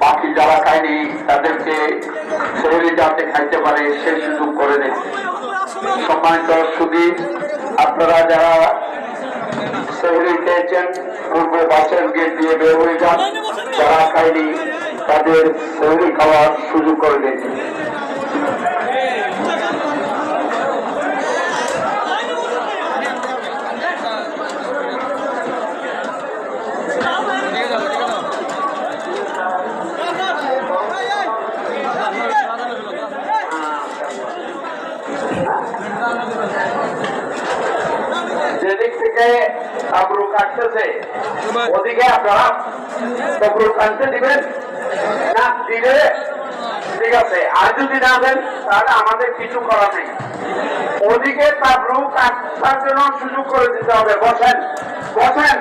বাকি যারা খায়নি তাদেরকে শহরে যাতে খাইতে পারে সেই সুযোগ করে দেন। সম্মানিত সুধী, আপনারা যারা শহরে খেয়েছেন পূর্ব বাসের গেট দিয়ে বের হয়ে যান, যারা খায়নি তাদের শহরে খাওয়ার সুযোগ করে দেন। যেদিক থেকে আবরু কাটতেছে ওদিকে আপনারা আবরু কাটতে দিবেন না, দিলে ঠিক আছে, আর যদি না দেন তাহলে আমাদের কিছু করা নেই। ওদিকে আবরু কাটার জন্য সুযোগ করে দিতে হবে। বসেন বসেন।